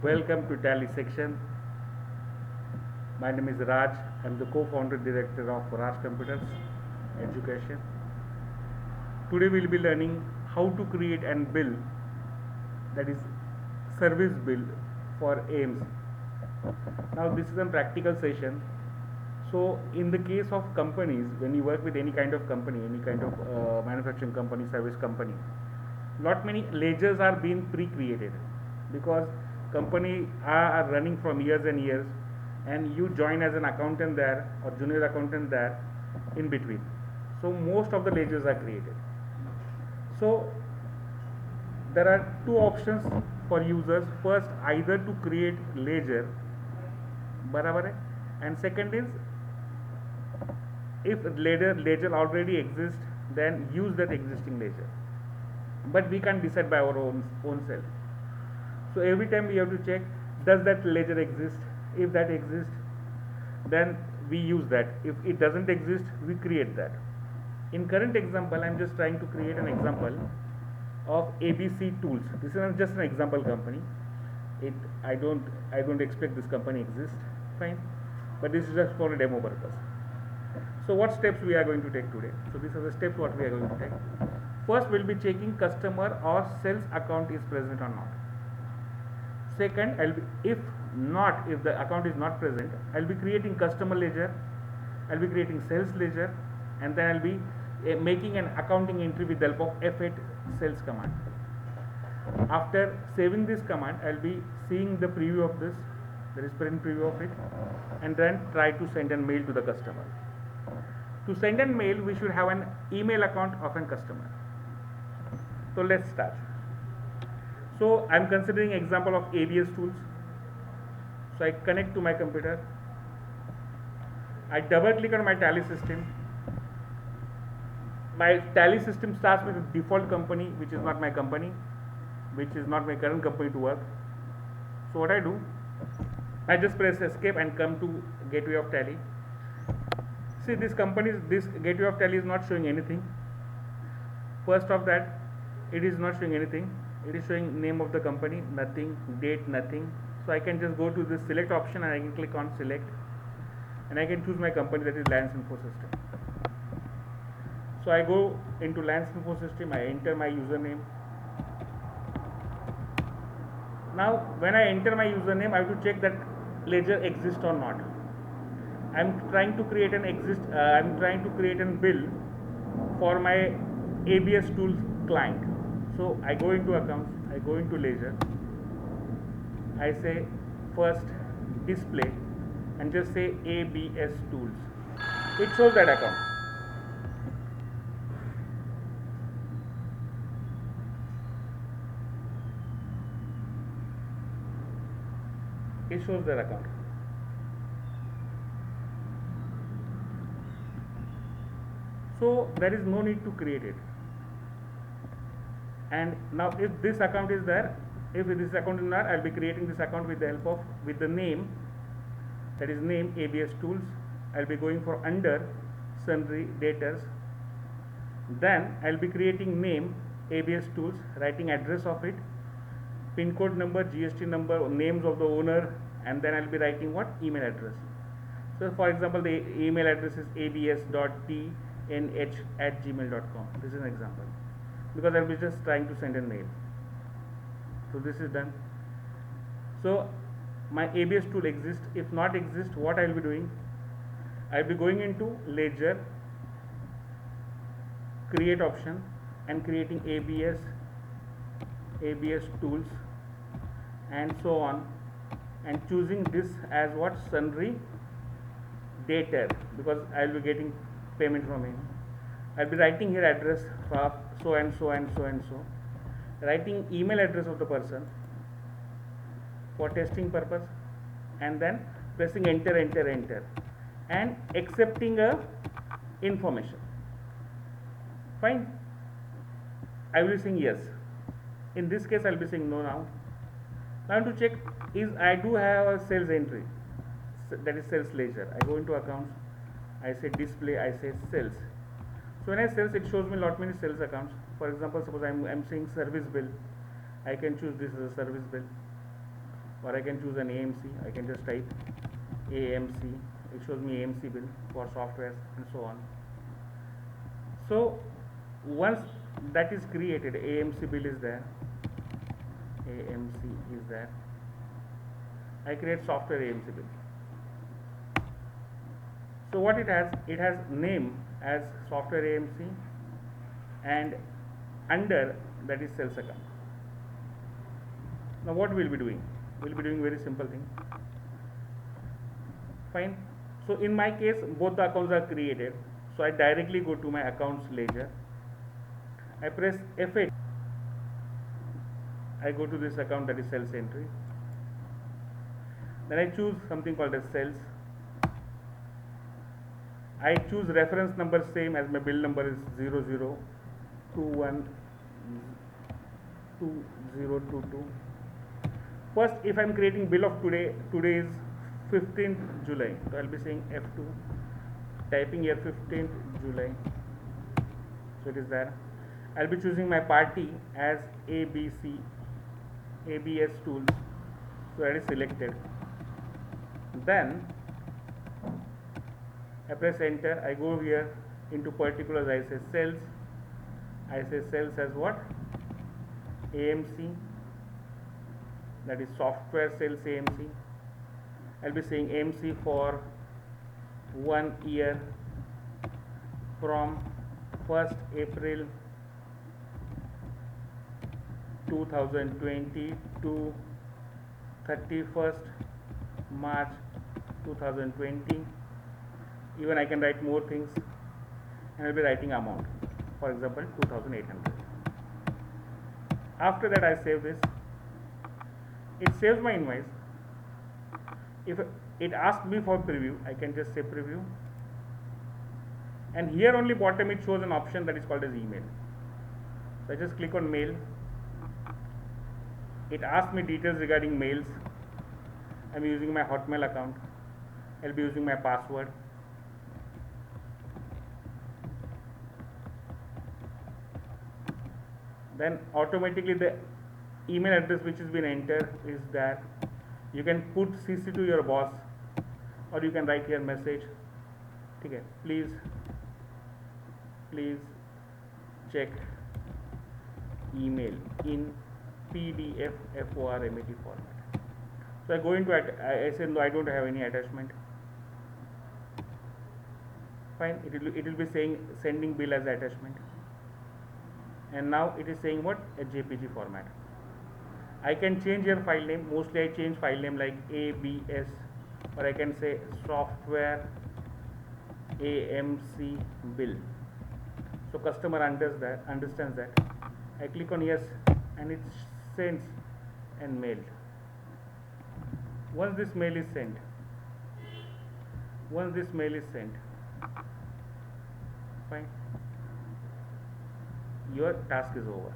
Welcome to Tally section. My name is Raj. I'm the co-founder director of Raj Computers Education. Today we'll be learning how to create and build, that is service build for AMC. Now this is a practical session. So in the case of companies, when you work with any kind of company, any kind of manufacturing company, service company, not many ledgers are being pre-created because company are running from years and years, and you join as an accountant there or junior accountant there in between. So most of the ledgers are created. So there are two options for users. First, either to create ledger, बराबर है, and second is if ledger already exists, then use that existing ledger. But we can't decide by our own self. So every time we have to check, does that ledger exist? If that exists, then we use that. If it doesn't exist, we create that. In current example, I'm just trying to create an example of ABC Tools. This is just an example company. I don't expect this company exists. Fine, but this is just for a demo purpose. So what steps we are going to take today? So these are the steps what we are going to take. First, we'll be checking customer or sales account is present or not. Second, if the account is not present, I'll be creating customer ledger, I'll be creating sales ledger, and then I'll be making an accounting entry with the help of F8 sales command. After saving this command, I'll be seeing the preview of this, there is print preview of it, and then try to send a mail to the customer. To send a mail, we should have an email account of a customer. So let's start. So I'm considering example of ABS tools. So I connect to my computer. I double click on my Tally system. My Tally system starts with a default company, which is not my company, which is not my current company to work. So what I do, I just press escape and come to gateway of Tally. See, this gateway of Tally is not showing anything. First of that, it is not showing anything. It is showing name of the company, nothing, date, nothing. So I can just go to this select option and I can click on select, and I can choose my company, that is Lands Info System. So I go into Lands Info System, I enter my username. Now when I enter my username, I have to check that ledger exists or not. I'm trying to create a bill for my ABS tools client. So I go into accounts, I go into ledger, I say first display and just say ABS tools. It shows that account. It shows their account. So there is no need to create it. And now if this account is there, if this account is not, I'll be creating this account with the help of the name, that is name ABS tools. I'll be going for under sundry debtors. Then I'll be creating name ABS tools, writing address of it, pin code number, GST number, names of the owner, and then I'll be writing what? Email address. So for example, the email address is abs.tnh@gmail.com. This is an example, because I'll be just trying to send a mail. So this is done. So my ABS tool exists. If not exist, what I'll be doing? I'll be going into ledger, create option, and creating ABS tools, and so on, and choosing this as what? Sundry debtor, because I'll be getting payment from him. I'll be writing here address of so and so and so and so, writing email address of the person for testing purpose, and then pressing enter, and accepting a information. Fine. I will be saying yes. In this case, I'll be saying no now. Now to check is I do have a sales entry, that is sales ledger. I go into accounts, I say display, I say sales. So when I sales, it shows me lot many sales accounts. For example, suppose I'm saying service bill, I can choose this as a service bill. or I can choose an AMC. I can just type AMC. It shows me AMC bill for softwares and so on. So once that is created, AMC bill is there, AMC is there, I create software AMC bill. So what it has name as software AMC, and under that is sales account. Now what we'll be doing? We'll be doing very simple thing. Fine. So in my case, both the accounts are created. So I directly go to my accounts ledger. I press F8. I go to this account, that is sales entry. Then I choose something called as sales. I choose reference number same as my bill number is 00212022. First, if I am creating bill of today is 15th July. So I'll be saying F2, typing here 15th July. So it is there. I'll be choosing my party as ABC, ABS tools. So that is selected. Then I press enter. I go here into particulars. I say sales. I say sales as what? AMC. That is software sales AMC. I'll be saying AMC for 1 year from 1st April 2020 to 31st March 2020. Even I can write more things, and I'll be writing amount, for example 2800. After that I save this. It saves my invoice. If it asks me for preview, I can just say preview, and here only bottom it shows an option that is called as email. So I just click on mail. It asks me details regarding mails. I'm using my Hotmail account. I'll be using my password. Then automatically the email address which has been entered is there. You can put CC to your boss, or you can write here message. Okay, please check email in PDF FORMAT format. So I go into it. I say no, I don't have any attachment. Fine. It will be saying sending bill as attachment, and now it is saying what? A JPG format. I can change your file name. Mostly I change file name like ABS, or I can say software AMC bill. So customer understands that. I click on yes, and it sends and mailed. Once this mail is sent, fine, your task is over.